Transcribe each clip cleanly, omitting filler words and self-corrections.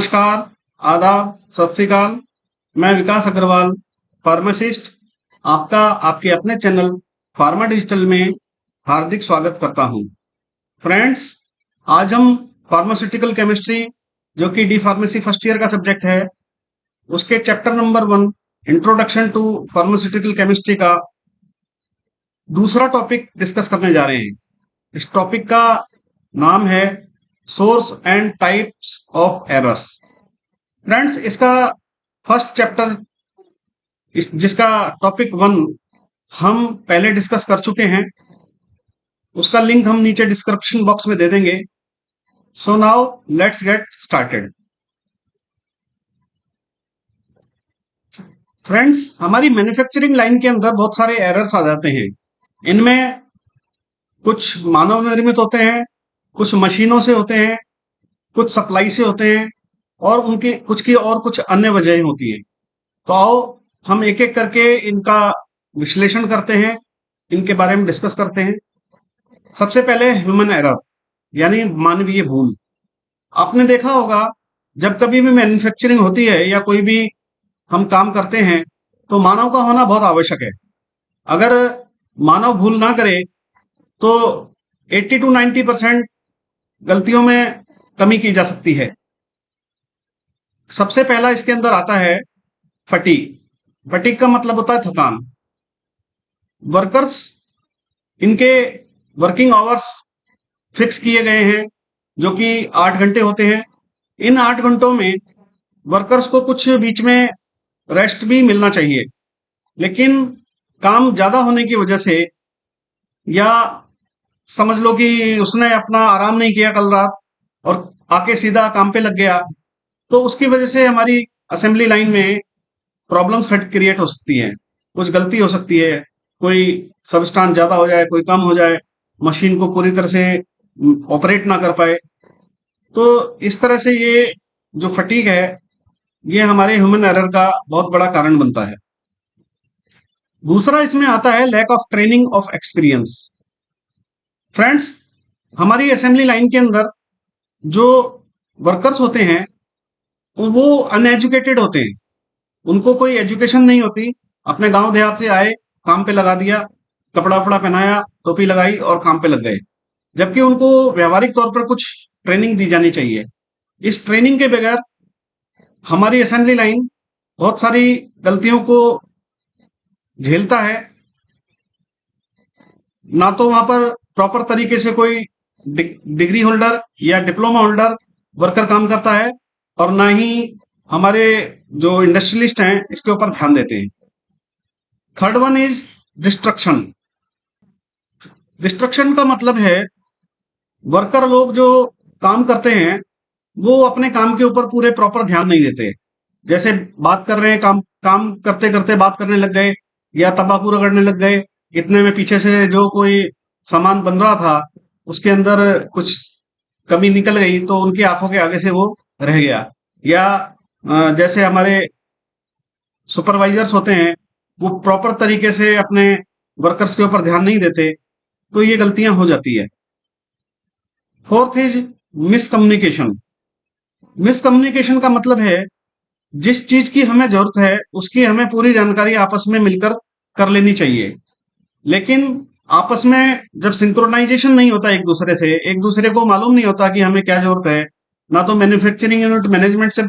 नमस्कार, आदाब, सत श्री अकाल। मैं विकास अग्रवाल, फार्मासिस्ट, आपका आपके अपने चैनल फार्मा डिजिटल में हार्दिक स्वागत करता हूं। फ्रेंड्स, आज हम फार्मास्यूटिकल केमिस्ट्री, जो कि डी फार्मेसी फर्स्ट ईयर का सब्जेक्ट है, उसके chapter number 1 introduction to pharmaceutical chemistry का दूसरा टॉपिक डिस्कस करने जा रहे हैं। इस टॉपिक का नाम है source and types of errors. Friends, इसका फर्स्ट चैप्टर जिसका टॉपिक 1 हम पहले डिस्कस कर चुके हैं, उसका लिंक हम नीचे डिस्क्रिप्शन बॉक्स में दे देंगे। So now let's get started. Friends, हमारी मैन्युफैक्चरिंग लाइन के अंदर बहुत सारे एरर्स आ जाते हैं। इनमें कुछ मानव निर्मित होते हैं, कुछ मशीनों से होते हैं, कुछ सप्लाई से होते हैं और उनकी कुछ की और कुछ अन्य वजहें होती हैं। तो आओ हम एक एक करके इनका विश्लेषण करते हैं, इनके बारे में डिस्कस करते हैं। सबसे पहले ह्यूमन एरर यानी मानवीय भूल। आपने देखा होगा, जब कभी भी मैन्युफैक्चरिंग होती है या कोई भी हम काम करते हैं तो मानव का होना बहुत आवश्यक है। अगर मानव भूल ना करे तो 80 to 90% गलतियों में कमी की जा सकती है। सबसे पहला इसके अंदर आता है फटीग। फटीग का मतलब होता है थकान। वर्कर्स, इनके वर्किंग आवर्स फिक्स किए गए हैं जो कि 8 घंटे होते हैं। इन 8 घंटों में वर्कर्स को कुछ बीच में रेस्ट भी मिलना चाहिए, लेकिन काम ज्यादा होने की वजह से, या समझ लो कि उसने अपना आराम नहीं किया कल रात और आके सीधा काम पे लग गया, तो उसकी वजह से हमारी असेंबली लाइन में प्रॉब्लम्स क्रिएट हो सकती हैं। कुछ गलती हो सकती है, कोई सबस्टांस ज्यादा हो जाए, कोई कम हो जाए, मशीन को पूरी तरह से ऑपरेट ना कर पाए। तो इस तरह से ये जो फटीग है, ये हमारे ह्यूमन एरर का बहुत बड़ा कारण बनता है। दूसरा इसमें आता है lack of training of experience. Friends, हमारी असेंबली लाइन के अंदर जो वर्कर्स होते हैं वो अनएजुकेटेड होते हैं। उनको कोई एजुकेशन नहीं होती। अपने गांव देहात से आए, काम पे लगा दिया, कपड़ा वपड़ा पहनाया, टोपी लगाई और काम पे लग गए, जबकि उनको व्यवहारिक तौर पर कुछ ट्रेनिंग दी जानी चाहिए। इस ट्रेनिंग के बगैर हमारी असेंबली लाइन बहुत सारी गलतियों को झेलता है। ना तो वहां पर प्रॉपर तरीके से कोई डिग्री होल्डर या डिप्लोमा होल्डर वर्कर काम करता है, और ना ही हमारे जो इंडस्ट्रियलिस्ट हैं इसके ऊपर ध्यान देते हैं। Third one is destruction. Destruction का मतलब है वर्कर लोग जो काम करते हैं वो अपने काम के ऊपर पूरे प्रॉपर ध्यान नहीं देते। जैसे बात कर रहे हैं, काम काम करते करते बात करने लग गए या तंबाकू रगड़ने लग गए, इतने में पीछे से जो कोई सामान बन रहा था उसके अंदर कुछ कमी निकल गई तो उनकी आंखों के आगे से वो रह गया। या जैसे हमारे सुपरवाइजर्स होते हैं, वो प्रॉपर तरीके से अपने वर्कर्स के ऊपर ध्यान नहीं देते, तो ये गलतियां हो जाती है। Fourth is miscommunication. मिसकम्युनिकेशन का मतलब है जिस चीज की हमें जरूरत है उसकी हमें पूरी जानकारी आपस में मिलकर कर लेनी चाहिए, लेकिन आपस में जब सिंक्रोनाइजेशन नहीं होता एक दूसरे से, एक दूसरे को मालूम नहीं होता कि हमें क्या जरूरत है, ना तो मैन्युफैक्चरिंग यूनिट मैनेजमेंट से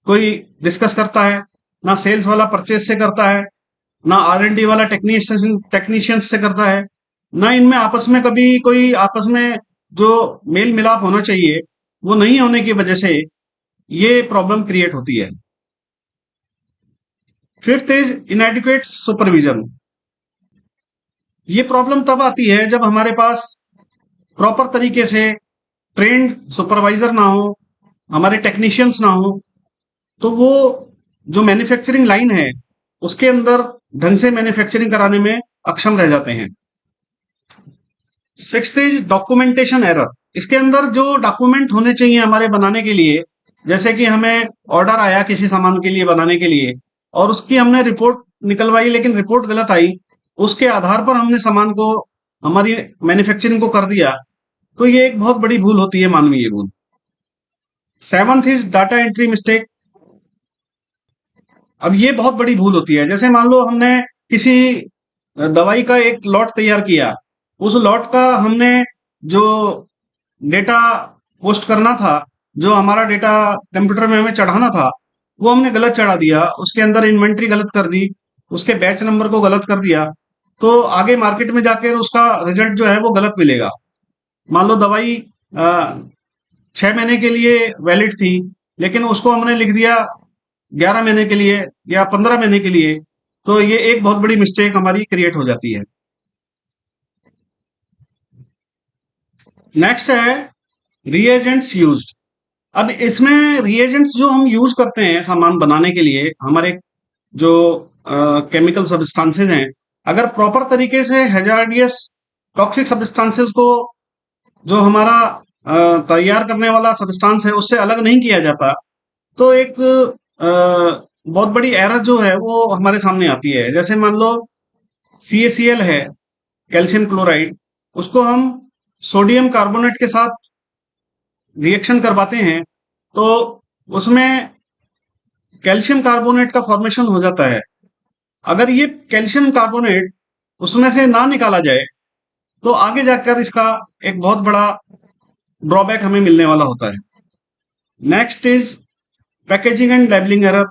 कोई डिस्कस करता है, ना सेल्स वाला परचेज से करता है, ना R&D वाला टेक्नीशियन से करता है, ना इनमें आपस में कभी कोई आपस में जो मेल मिलाप होना चाहिए वो नहीं होने की वजह से ये प्रॉब्लम क्रिएट होती है। Fifth is इनएडिक्वेट supervision. ये प्रॉब्लम तब आती है जब हमारे पास प्रॉपर तरीके से ट्रेंड सुपरवाइजर ना हो, हमारे टेक्नीशियंस ना हो, तो वो जो मैन्युफैक्चरिंग लाइन है उसके अंदर ढंग से मैन्युफैक्चरिंग कराने में अक्षम रह जाते हैं। Sixth is documentation error. इसके अंदर जो डॉक्यूमेंट होने चाहिए हमारे बनाने के लिए, जैसे कि हमें ऑर्डर आया किसी सामान के लिए बनाने के लिए और उसकी हमने रिपोर्ट निकलवाई लेकिन रिपोर्ट गलत आई, उसके आधार पर हमने सामान को, हमारी मैन्युफैक्चरिंग को कर दिया, तो ये एक बहुत बड़ी भूल होती है, मानवीय भूल। Seventh is data entry mistake. अब ये बहुत बड़ी भूल होती है। जैसे मान लो हमने किसी दवाई का एक लॉट तैयार किया, उस लॉट का हमने जो डेटा पोस्ट करना था, जो हमारा डेटा कंप्यूटर में हमें चढ़ाना था, वो हमने गलत चढ़ा दिया, उसके अंदर इन्वेंट्री गलत कर दी, उसके बैच नंबर को गलत कर दिया, तो आगे मार्केट में जाकर उसका रिजल्ट जो है वो गलत मिलेगा। मान लो दवाई 6 महीने के लिए वैलिड थी, लेकिन उसको हमने लिख दिया 11 महीने के लिए या 15 महीने के लिए, तो ये एक बहुत बड़ी मिस्टेक हमारी क्रिएट हो जाती है। नेक्स्ट है रिएजेंट्स यूज्ड। अब इसमें रिएजेंट्स जो हम यूज करते हैं सामान बनाने के लिए, हमारे जो केमिकल सब्सटेंसेस हैं, अगर प्रॉपर तरीके से हैजार्डियस टॉक्सिक सब्सटेंसेस को जो हमारा तैयार करने वाला सब्सटेंस है उससे अलग नहीं किया जाता, तो एक बहुत बड़ी एरर जो है वो हमारे सामने आती है। जैसे मान लो CaCl है, कैल्शियम क्लोराइड, उसको हम सोडियम कार्बोनेट के साथ रिएक्शन करवाते हैं, तो उसमें कैल्शियम कार्बोनेट का फॉर्मेशन हो जाता है। अगर ये कैल्शियम कार्बोनेट उसमें से ना निकाला जाए, तो आगे जाकर इसका एक बहुत बड़ा ड्रॉबैक हमें मिलने वाला होता है। Next is packaging and labelling error.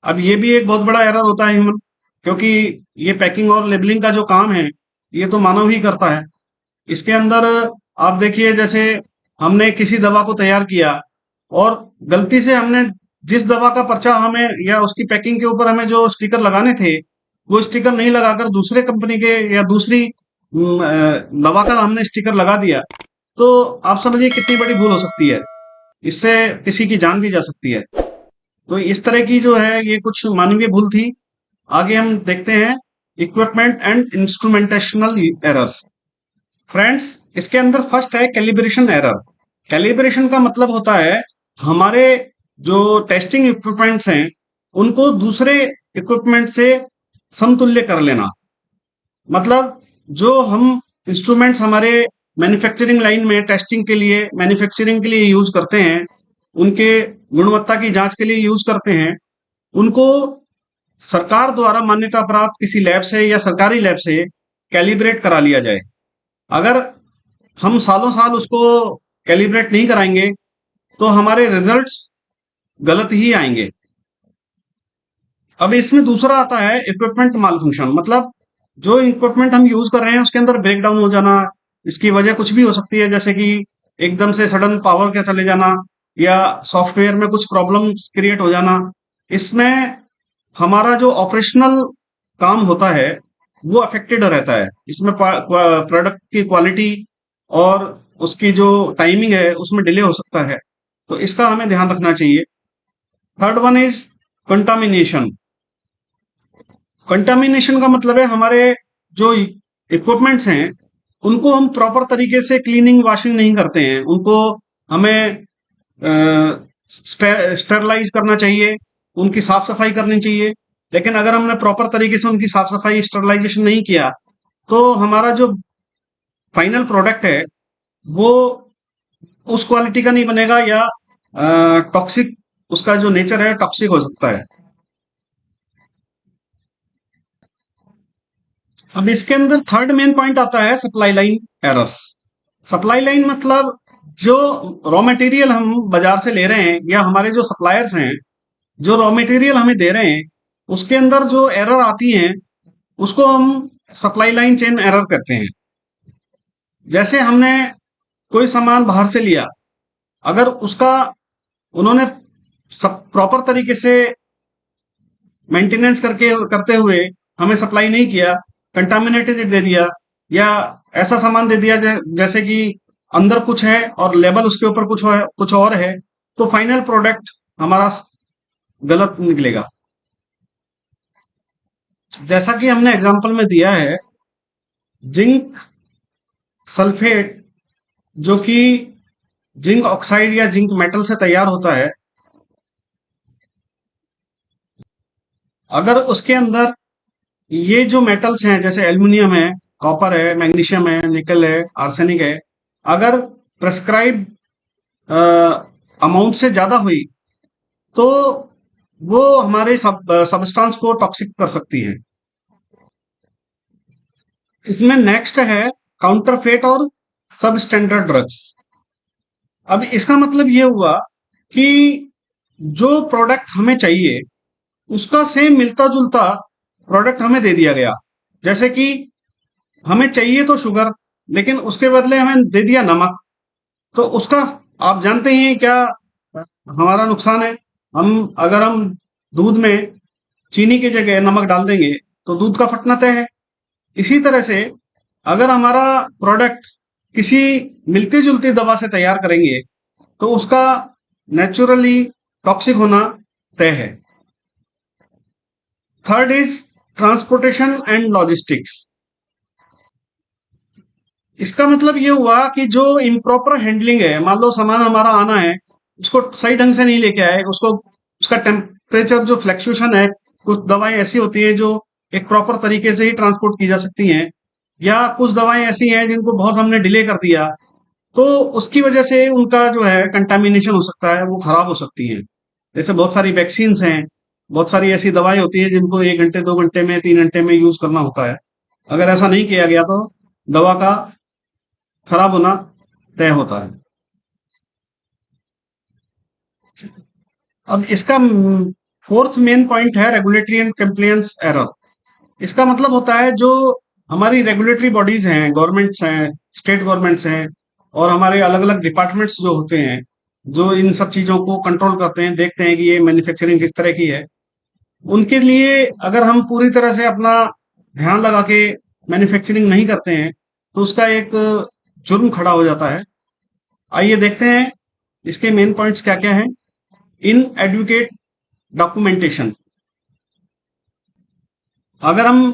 अब ये भी एक बहुत बड़ा एरर होता है ह्यूमन, क्योंकि ये पैकिंग और लेबलिंग का जो काम है ये तो मानव ही करता है। इसके अंदर आप देखिए, जैसे हमने किसी दवा को तैयार किया और गलती से हमने जिस दवा का पर्चा हमें या उसकी पैकिंग के ऊपर हमें जो स्टिकर लगाने थे, वो स्टिकर नहीं लगाकर दूसरे कंपनी के या दूसरी दवा का हमने स्टिकर लगा दिया, तो आप समझिए कितनी बड़ी भूल हो सकती है। इससे किसी की जान भी जा सकती है। तो इस तरह की जो है ये कुछ मानवीय भूल थी। आगे हम देखते हैं इक्विपमेंट एंड इंस्ट्रूमेंटेशनल एरर्स। फ्रेंड्स, इसके अंदर फर्स्ट है कैलिब्रेशन एरर। कैलिब्रेशन का मतलब होता है हमारे जो टेस्टिंग इक्विपमेंट्स हैं उनको दूसरे इक्विपमेंट से समतुल्य कर लेना। मतलब जो हम इंस्ट्रूमेंट्स हमारे मैन्युफैक्चरिंग लाइन में टेस्टिंग के लिए, मैन्युफैक्चरिंग के लिए यूज करते हैं, उनके गुणवत्ता की जांच के लिए यूज करते हैं, उनको सरकार द्वारा मान्यता प्राप्त किसी लैब से या सरकारी लैब से कैलिब्रेट करा लिया जाए। अगर हम सालों साल उसको कैलिब्रेट नहीं कराएंगे, तो हमारे रिजल्ट्स गलत ही आएंगे। अब इसमें दूसरा आता है इक्विपमेंट माल फंक्शन। मतलब जो इक्विपमेंट हम यूज कर रहे हैं उसके अंदर ब्रेक डाउन हो जाना, इसकी वजह कुछ भी हो सकती है, जैसे कि एकदम से सडन पावर का चले जाना या सॉफ्टवेयर में कुछ प्रॉब्लम्स क्रिएट हो जाना। इसमें हमारा जो ऑपरेशनल काम होता है वो अफेक्टेड रहता है। इसमें प्रोडक्ट की क्वालिटी और उसकी जो टाइमिंग है उसमें डिले हो सकता है, तो इसका हमें ध्यान रखना चाहिए। Third one is contamination. Contamination का मतलब है हमारे जो इक्विपमेंट्स हैं उनको हम प्रॉपर तरीके से क्लीनिंग वॉशिंग नहीं करते हैं, उनको हमें स्टेरलाइज करना चाहिए, उनकी साफ सफाई करनी चाहिए। लेकिन अगर हमने प्रॉपर तरीके से उनकी साफ सफाई स्टेरलाइजेशन नहीं किया, तो हमारा जो फाइनल प्रोडक्ट है वो उस क्वालिटी का नहीं बनेगा या टॉक्सिक, उसका जो नेचर है टॉक्सिक हो सकता है। अब इसके अंदर थर्ड मेन पॉइंट आता है supply line errors. Supply line मतलब जो रॉ मटेरियल हम बाजार से ले रहे हैं या हमारे जो सप्लायर्स हैं जो रॉ मटेरियल हमें दे रहे हैं, उसके अंदर जो एरर आती हैं उसको हम सप्लाई लाइन चेन एरर कहते हैं। जैसे हमने कोई सामान बाहर से लिया, अगर उसका उन्होंने सब प्रॉपर तरीके से मेंटेनेंस करके करते हुए हमें सप्लाई नहीं किया, कंटामिनेटेड दे दिया या ऐसा सामान दे दिया जैसे कि अंदर कुछ है और लेबल उसके ऊपर कुछ और है, तो फाइनल प्रोडक्ट हमारा गलत निकलेगा। जैसा कि हमने एग्जांपल में दिया है, जिंक सल्फेट जो कि जिंक ऑक्साइड या जिंक मेटल से तैयार होता है, अगर उसके अंदर ये जो मेटल्स हैं जैसे एल्युमिनियम है, कॉपर है, मैग्नीशियम है, निकल है, आर्सेनिक है, अगर प्रेस्क्राइब अमाउंट से ज्यादा हुई तो वो हमारे सब्सटेंस को टॉक्सिक कर सकती है। इसमें नेक्स्ट है काउंटरफेट और सब स्टैंडर्ड ड्रग्स। अब इसका मतलब ये हुआ कि जो प्रोडक्ट हमें चाहिए उसका सेम मिलता जुलता प्रोडक्ट हमें दे दिया गया। जैसे कि हमें चाहिए तो शुगर, लेकिन उसके बदले हमें दे दिया नमक। तो उसका आप जानते ही हैं क्या हमारा नुकसान है। अगर हम दूध में चीनी की जगह नमक डाल देंगे तो दूध का फटना तय है। इसी तरह से अगर हमारा प्रोडक्ट किसी मिलती जुलती दवा से तैयार करेंगे तो उसका नेचुरली टॉक्सिक होना तय है। Third is transportation and logistics. इसका मतलब ये हुआ कि जो इम्प्रॉपर हैंडलिंग है, मान लो सामान हमारा आना है, उसको सही ढंग से नहीं लेके आए, उसको उसका टेम्परेचर जो फ्लैक्चुएशन है, कुछ दवाएं ऐसी होती है जो एक प्रॉपर तरीके से ही ट्रांसपोर्ट की जा सकती हैं, या कुछ दवाएं ऐसी हैं जिनको बहुत हमने डिले कर दिया तो उसकी वजह से उनका जो है कंटामिनेशन हो सकता है, वो खराब हो सकती हैं। जैसे बहुत सारी वैक्सीन हैं, बहुत सारी ऐसी दवाएं होती है जिनको 1 घंटे 2 घंटे में 3 घंटे में यूज करना होता है। अगर ऐसा नहीं किया गया तो दवा का खराब होना तय होता है। अब इसका फोर्थ मेन पॉइंट है रेगुलेटरी एंड कंप्लायंस एरर। इसका मतलब होता है जो हमारी रेगुलेटरी बॉडीज हैं, गवर्नमेंट्स हैं, स्टेट गवर्नमेंट्स हैं, और हमारे अलग अलग डिपार्टमेंट्स जो होते हैं, जो इन सब चीजों को कंट्रोल करते हैं, देखते हैं कि ये मैन्युफैक्चरिंग किस तरह की है। उनके लिए अगर हम पूरी तरह से अपना ध्यान लगा के मैन्युफैक्चरिंग नहीं करते हैं तो उसका एक जुर्म खड़ा हो जाता है। आइए देखते हैं इसके मेन पॉइंट्स क्या क्या हैं। इन एडवोकेट डॉक्यूमेंटेशन। अगर हम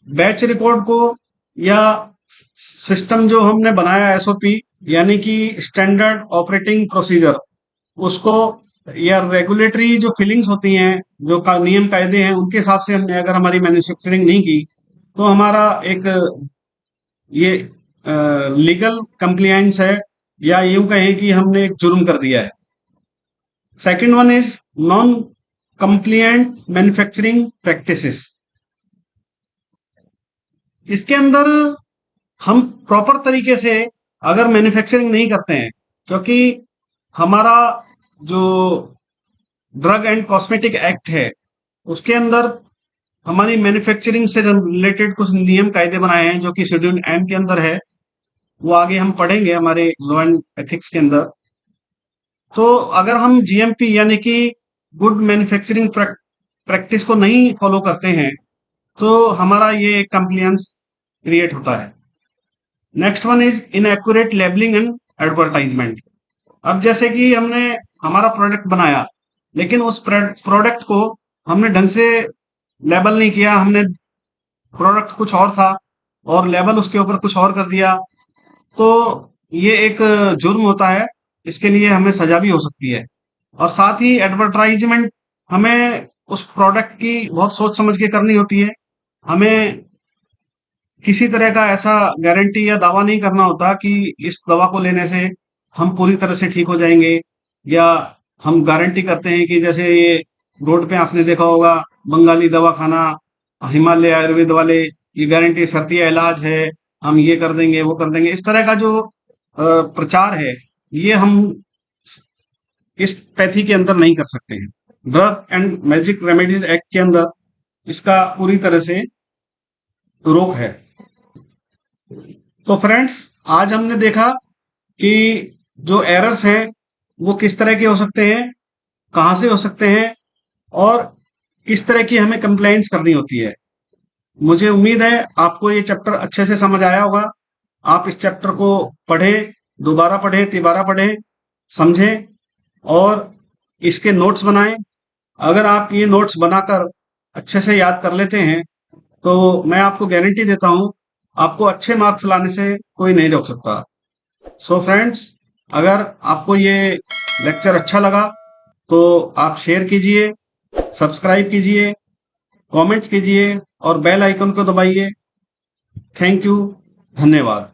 बैच रिकॉर्ड को या सिस्टम जो हमने बनाया एसओपी यानी कि स्टैंडर्ड ऑपरेटिंग प्रोसीजर, उसको या रेगुलेटरी जो फीलिंग्स होती हैं, जो नियम कायदे हैं, उनके हिसाब से हमने अगर हमारी मैन्युफैक्चरिंग नहीं की तो हमारा एक ये लीगल कंप्लायंस है, या यूं कहें कि हमने एक जुर्म कर दिया है। Second one is non compliant manufacturing practices. इसके अंदर हम प्रॉपर तरीके से अगर मैन्युफैक्चरिंग नहीं करते हैं, क्योंकि हमारा जो ड्रग एंड कॉस्मेटिक एक्ट है उसके अंदर हमारी मैन्युफैक्चरिंग से रिलेटेड कुछ नियम कायदे बनाए हैं जो कि शेड्यूल एम के अंदर है। वो आगे हम पढ़ेंगे हमारे लॉ एंड एथिक्स के अंदर। तो अगर हम जीएमपी यानी कि गुड मैन्युफैक्चरिंग प्रैक्टिस को नहीं फॉलो करते हैं तो हमारा ये कंप्लायंस क्रिएट होता है। Next one is inaccurate labelling and advertisement. अब जैसे कि हमने हमारा प्रोडक्ट बनाया लेकिन उस प्रोडक्ट को हमने ढंग से लेबल नहीं किया, हमने प्रोडक्ट कुछ और था और लेबल उसके ऊपर कुछ और कर दिया, तो ये एक जुर्म होता है। इसके लिए हमें सजा भी हो सकती है। और साथ ही एडवर्टाइजमेंट हमें उस प्रोडक्ट की बहुत सोच समझ के करनी होती है। हमें किसी तरह का ऐसा गारंटी या दावा नहीं करना होता कि इस दवा को लेने से हम पूरी तरह से ठीक हो जाएंगे, या हम गारंटी करते हैं कि जैसे ये रोड पे आपने देखा होगा बंगाली दवा खाना, हिमालय आयुर्वेद वाले, ये गारंटी शर्तिया इलाज है, हम ये कर देंगे वो कर देंगे। इस तरह का जो प्रचार है ये हम इस पैथी के अंदर नहीं कर सकते हैं। Drug and magic remedies act के अंदर इसका पूरी तरह से रोक है। तो फ्रेंड्स, आज हमने देखा कि जो एरर्स हैं वो किस तरह के हो सकते हैं, कहाँ से हो सकते हैं, और किस तरह की हमें कंप्लायंस करनी होती है। मुझे उम्मीद है आपको ये चैप्टर अच्छे से समझ आया होगा। आप इस चैप्टर को पढ़ें, दोबारा पढ़ें, तिबारा पढ़ें, समझें और इसके नोट्स बनाएं। अगर आप ये नोट्स बनाकर अच्छे से याद कर लेते हैं तो मैं आपको गारंटी देता हूं आपको अच्छे मार्क्स लाने से कोई नहीं रोक सकता। सो फ्रेंड्स, अगर आपको ये लेक्चर अच्छा लगा तो आप शेयर कीजिए, सब्सक्राइब कीजिए, कमेंट्स कीजिए और बेल आइकन को दबाइए। थैंक यू, धन्यवाद।